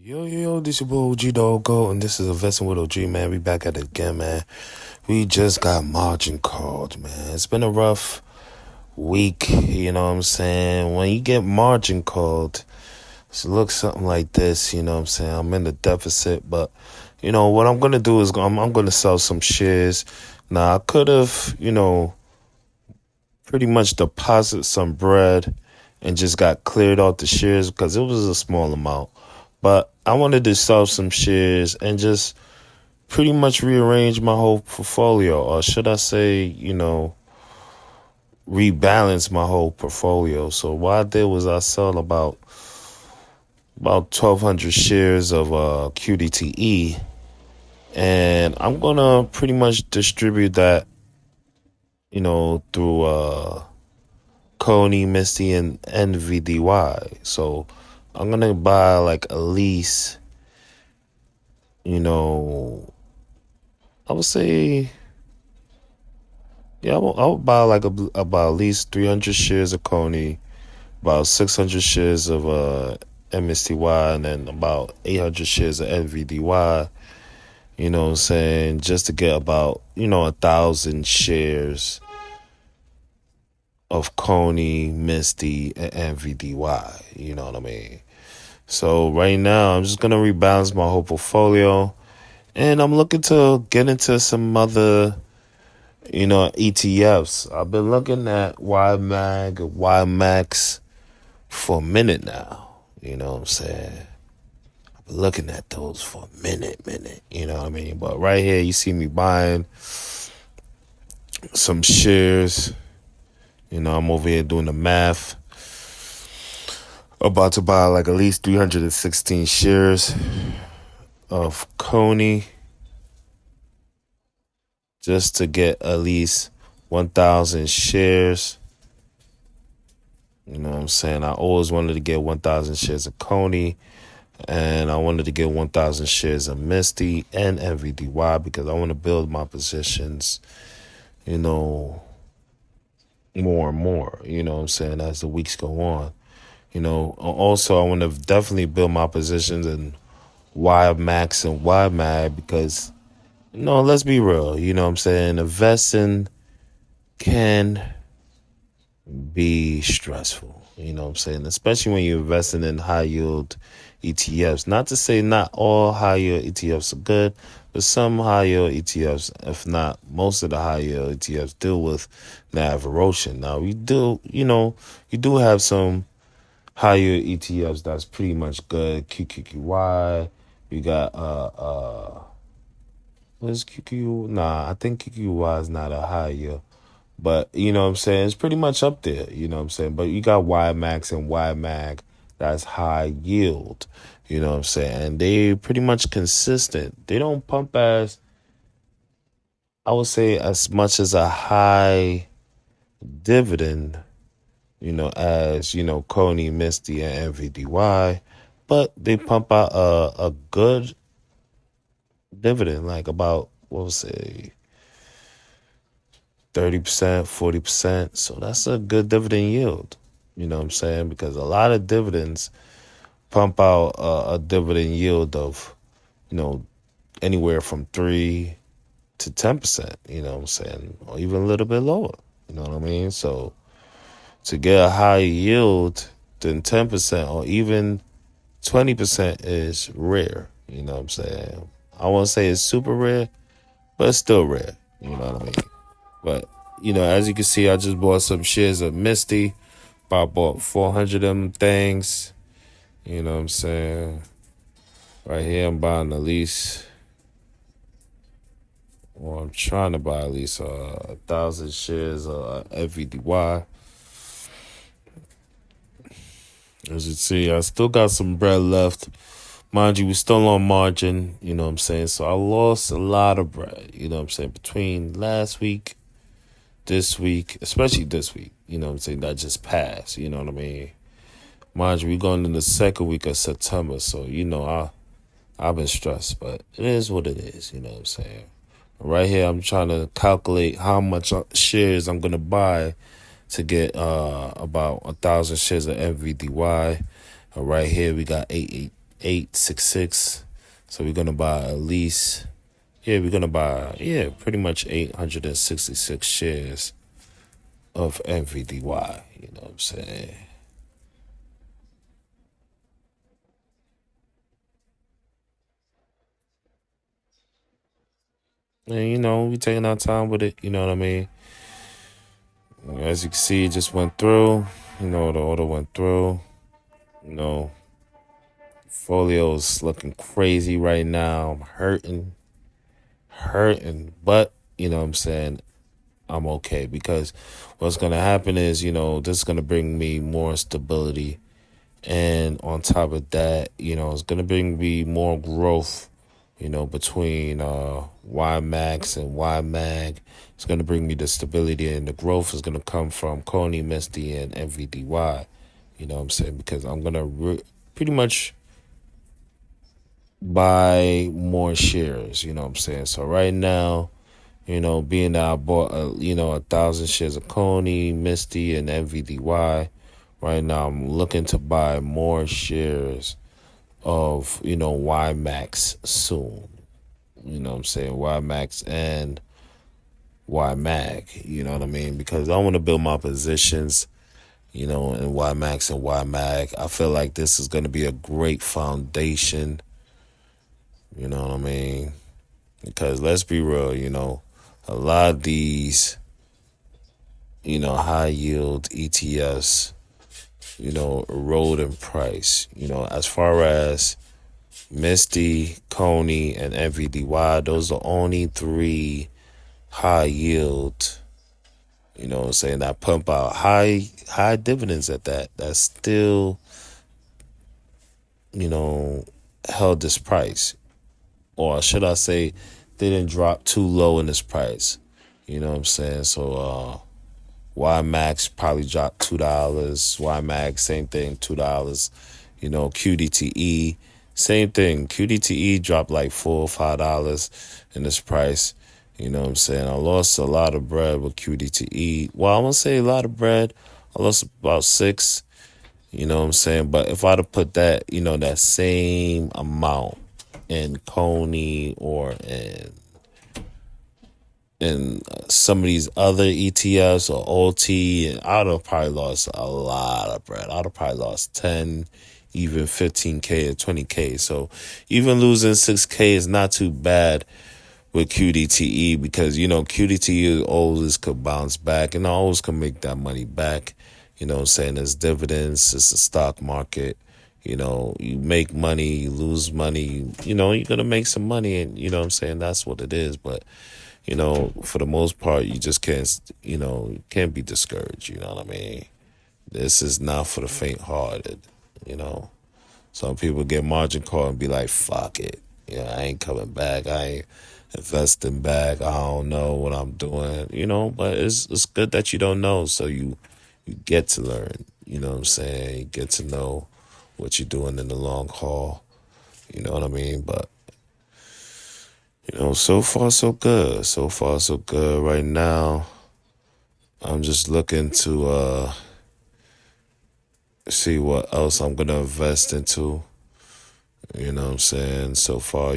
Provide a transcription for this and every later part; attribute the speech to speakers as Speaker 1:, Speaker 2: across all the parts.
Speaker 1: Yo, this your boy OgtheOldGoat, and this is Investing with OG, man. We back at it again, man. We just got margin called, man. It's been a rough week, you know what I'm saying? When you get margin called, it looks something like this, you know what I'm saying? I'm in the deficit, but, you know, what I'm going to do is I'm going to sell some shares. Now, I could have, pretty much deposit some bread and just got cleared off the shares because it was a small amount. But I wanted to sell some shares and just pretty much rearrange my whole portfolio, or should I say, rebalance my whole portfolio. So what I did was I sold about 1,200 shares of qdte, and I'm gonna pretty much distribute that, through cony, Msty, and nvdy. So I'm gonna buy like at least, I would say, yeah, I would buy like about at least 300 shares of cony, about 600 shares of Msty, and then about 800 shares of nvdy. You know what I'm saying? Just to get about 1,000 shares of cony, Msty, and nvdy. You know what I mean? So right now, I'm just going to rebalance my whole portfolio. And I'm looking to get into some other, ETFs. I've been looking at Yieldmax for a minute now. You know what I'm saying? I've been looking at those for a minute. You know what I mean? But right here, you see me buying some shares. I'm over here doing the math. About to buy like at least 316 shares of cony just to get at least 1,000 shares. You know what I'm saying? I always wanted to get 1,000 shares of cony, and I wanted to get 1,000 shares of Msty and nvdy because I want to build my positions, more and more, you know what I'm saying, as the weeks go on. Also I want to definitely build my positions in Yieldmax and Yieldmag because, let's be real, you know what I'm saying? Investing can be stressful, you know what I'm saying? Especially when you're investing in high yield ETFs. Not to say not all high yield ETFs are good, but some high yield ETFs, if not most of the high yield ETFs, deal with NAV erosion. Now, you do have some high yield ETFs that's pretty much good. QQQY. We got what is QQ? Nah, I think QQY is not a high yield. But you know what I'm saying? It's pretty much up there, you know what I'm saying? But you got Yieldmax and Yieldmag that's high yield, you know what I'm saying? And they pretty much consistent. They don't pump as, I would say, as much as a high dividend, as, cony, Msty, and nvdy. But they pump out a good dividend, like about, what was it, 30%, 40%. So that's a good dividend yield. You know what I'm saying? Because a lot of dividends pump out a dividend yield of, anywhere from 3 to 10%, you know what I'm saying? Or even a little bit lower. You know what I mean? So to get a higher yield than 10% or even 20% is rare. You know what I'm saying? I won't say it's super rare, but it's still rare. You know what I mean? But, as you can see, I just bought some shares of Msty. I bought 400 of them things. You know what I'm saying? Right here, I'm buying at least, or I'm trying to buy at least 1,000 shares of nvdy. As you see, I still got some bread left. Mind you, we're still on margin, you know what I'm saying? So I lost a lot of bread, you know what I'm saying? Between last week, this week, especially this week, you know what I'm saying? That just passed, you know what I mean? Mind you, we're going in the second week of September, so, I've been stressed, but it is what it is, you know what I'm saying? Right here, I'm trying to calculate how much shares I'm going to buy to get about 1,000 shares of nvdy. Right here, we got 866. So we're gonna buy at least, pretty much 866 shares of nvdy. You know what I'm saying? And we taking our time with it. You know what I mean? As you can see, it just went through. The order went through. You know, Folio's looking crazy right now. I'm hurting, but you know what I'm saying, I'm okay, because what's gonna happen is, this is gonna bring me more stability, and on top of that, it's gonna bring me more growth, between Ymax and Ymag. It's gonna bring me the stability, and the growth is gonna come from Cony, Msty, and nvdy. You know what I'm saying? Because I'm gonna pretty much buy more shares. You know what I'm saying? So right now, being that I bought, 1,000 shares of Cony, Msty, and nvdy, right now I'm looking to buy more shares of, Ymax soon. You know what I'm saying? Ymax and Ymag. You know what I mean? Because I want to build my positions, in Ymax and Ymag. I feel like this is going to be a great foundation. You know what I mean? Because let's be real, a lot of these, high yield ETFs, erode in price. As far as Msty, Cony, and nvdy, those are only three high yield, saying that pump out high dividends at that. That's still, held this price. Or should I say, they didn't drop too low in this price. You know what I'm saying? So Ymax probably dropped $2. Ymag, same thing, $2. QDTE, same thing. QDTE dropped like $4 or $5 in this price. You know what I'm saying? I lost a lot of bread with QDTE. Well, I'm gonna say a lot of bread. I lost about 6. You know what I'm saying? But if I'd have put that, that same amount in Cony or in some of these other ETFs or ulty, and I'd have probably lost a lot of bread. I'd have probably lost 10, even 15K or 20K. So even losing 6K is not too bad with QDTE, because QDTE always could bounce back, and I always can make that money back. You know what I'm saying? There's dividends. It's a stock market. You make money, you lose money, you're going to make some money, and you know what I'm saying? That's what it is. But, for the most part, you just can't, can't be discouraged. You know what I mean? This is not for the faint hearted. Some people get margin call and be like, fuck it. I ain't coming back. I ain't investing back. I don't know what I'm doing, but it's good that you don't know. So you get to learn, you know what I'm saying? You get to know what you're doing in the long haul. You know what I mean? But, so far so good. So far so good. Right now, I'm just looking to see what else I'm going to invest into. You know what I'm saying? So far, I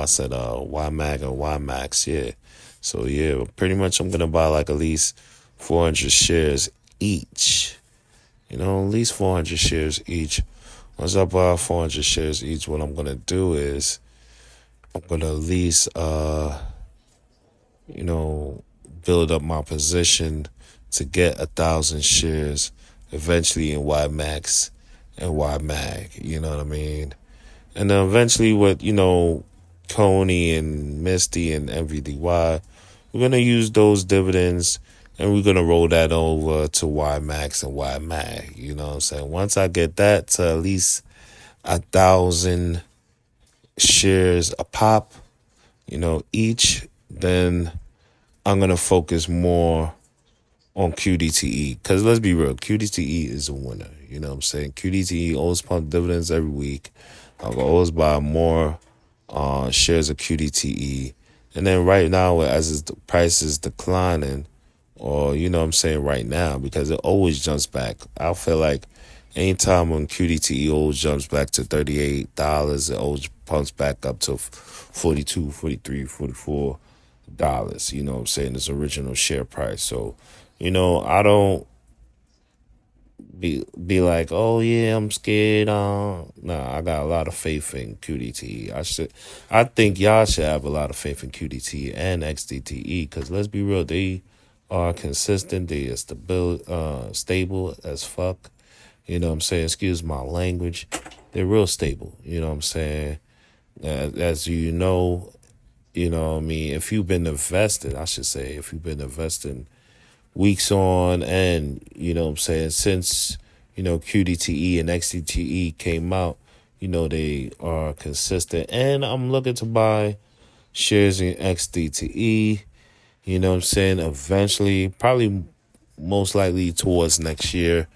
Speaker 1: said Ymag and Ymax, yeah. So, yeah, pretty much I'm going to buy like at least 400 shares each. At least 400 shares each. Once I buy 400 shares each, what I'm going to do is I'm going to at least, build up my position to get 1,000 shares eventually in Ymax and Ymag. You know what I mean? And then eventually with, Cony and Msty and nvdy, we're going to use those dividends and we're going to roll that over to Ymax and Ymag. You know what I'm saying? Once I get that to at least 1,000 shares a pop, each, then I'm going to focus more on QDTE. Because let's be real, QDTE is a winner. You know what I'm saying? QDTE always pump dividends every week. I'll always buy more shares of QDTE. And then right now, as the price is declining, or, right now, because it always jumps back. I feel like Anytime when QDTE old jumps back to $38, it old pumps back up to 42, 43, $44. You know what I'm saying? Its original share price. So, I don't be like, oh yeah, I'm scared. Nah, I got a lot of faith in QDT. I think y'all should have a lot of faith in QDT and XDTE because let's be real, they are consistent. They are stable as fuck. You know what I'm saying? Excuse my language. They're real stable. You know what I'm saying? As you know what I mean? If you've been invested, I should say, if you've been investing weeks on and, you know what I'm saying, since, QDTE and XDTE came out, they are consistent. And I'm looking to buy shares in XDTE, you know what I'm saying, eventually, probably most likely towards next year.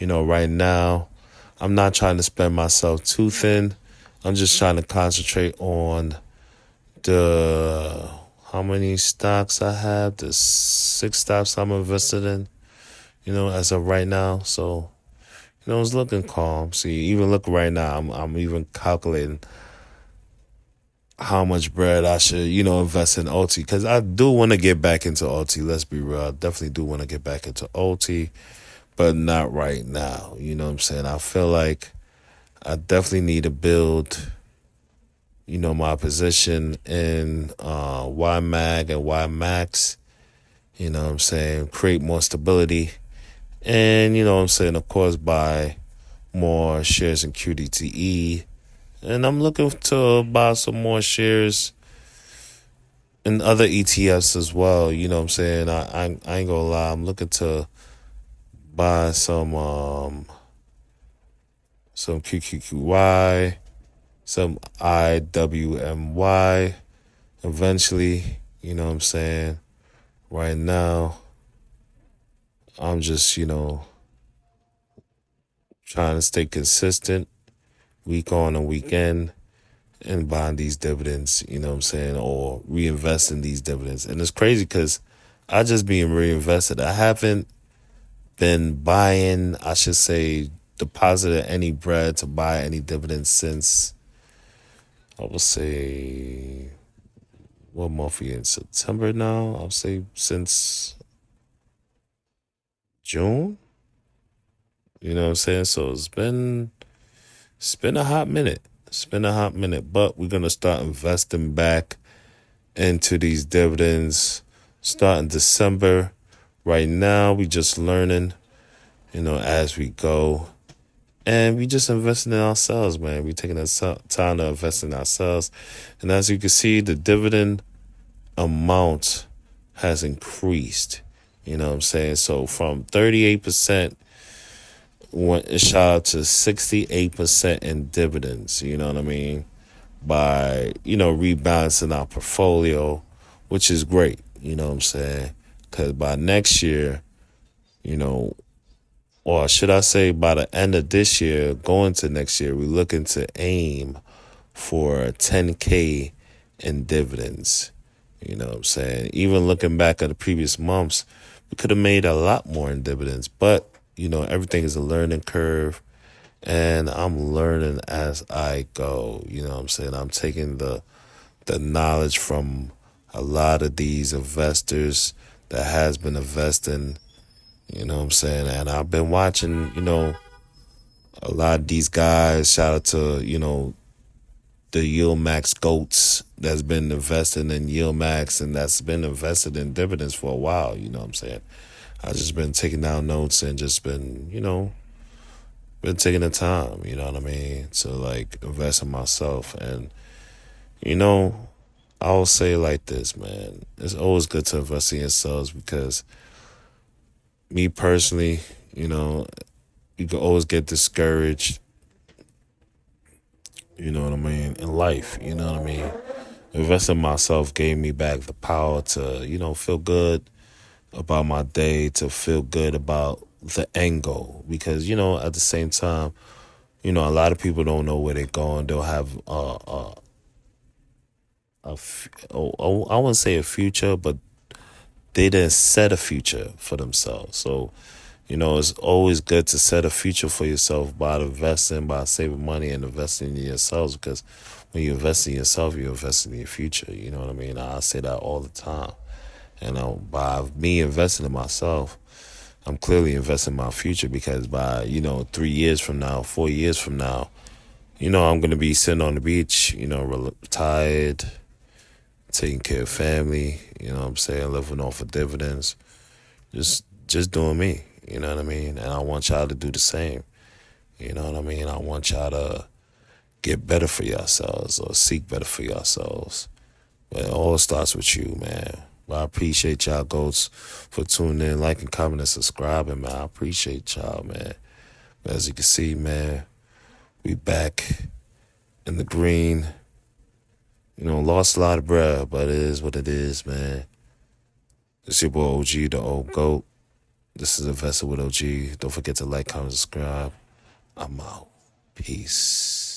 Speaker 1: Right now, I'm not trying to spread myself too thin. I'm just trying to concentrate on the how many stocks I have, the 6 stocks I'm invested in, as of right now. So, it's looking calm. See, even look right now, I'm even calculating how much bread I should, invest in ulty because I do want to get back into ulty. Let's be real, I definitely do want to get back into ulti, but not right now. You know what I'm saying? I feel like I definitely need to build, my position in YMAG and YMAX. You know what I'm saying? Create more stability. And, you know what I'm saying, of course, buy more shares in QDTE. And I'm looking to buy some more shares in other ETFs as well. You know what I'm saying? I ain't gonna lie. I'm looking to buy some QQQY, some IWMY eventually. You know what I'm saying? Right now, I'm just, trying to stay consistent week on and week in and buying these dividends, you know what I'm saying, or reinvesting these dividends. And it's crazy because I just being reinvested. I haven't been buying, I should say, deposited any bread to buy any dividends since, I would say, what month are we in? September now? I'll say since June. You know what I'm saying? So it's been a hot minute. It's been a hot minute, but we're gonna start investing back into these dividends starting December. Right now, we just learning, as we go. And we just investing in ourselves, man. We taking the time to invest in ourselves. And as you can see, the dividend amount has increased. You know what I'm saying? So from 38% went shot up to 68% in dividends, you know what I mean? By, rebalancing our portfolio, which is great, you know what I'm saying? Because by next year, or should I say by the end of this year, going to next year, we're looking to aim for 10K in dividends. You know what I'm saying? Even looking back at the previous months, we could have made a lot more in dividends. But, everything is a learning curve. And I'm learning as I go. You know what I'm saying? I'm taking the knowledge from a lot of these investors that has been investing, you know what I'm saying? And I've been watching, a lot of these guys. Shout out to, the Yieldmax goats that's been investing in Yieldmax and that's been invested in dividends for a while, you know what I'm saying? I just been taking down notes and just been, been taking the time, you know what I mean, to like invest in myself. And, I will say it like this, man. It's always good to invest in yourselves because me personally, you can always get discouraged, you know what I mean, in life, you know what I mean? Investing in myself gave me back the power to, feel good about my day, to feel good about the end goal. Because, at the same time, a lot of people don't know where they're going. They'll have I wouldn't say a future, but they didn't set a future for themselves. So, You know, it's always good to set a future for yourself by investing, by saving money and investing in yourselves. Because when you invest in yourself, you invest in your future. You know what I mean? I say that all the time. And by me investing in myself, I'm clearly investing in my future, because by, 3 years from now, 4 years from now, I'm going to be sitting on the beach, retired, taking care of family, you know what I'm saying, living off of dividends, just doing me, you know what I mean? And I want y'all to do the same, you know what I mean? I want y'all to get better for yourselves or seek better for yourselves. But it all starts with you, man. But I appreciate y'all goats for tuning in, liking, commenting, and subscribing, man. I appreciate y'all, man. But as you can see, man, we back in the green. Lost a lot of bread, but it is what it is, man. It's your boy OG, the old goat. This is Investing with OG. Don't forget to like, comment, subscribe. I'm out. Peace.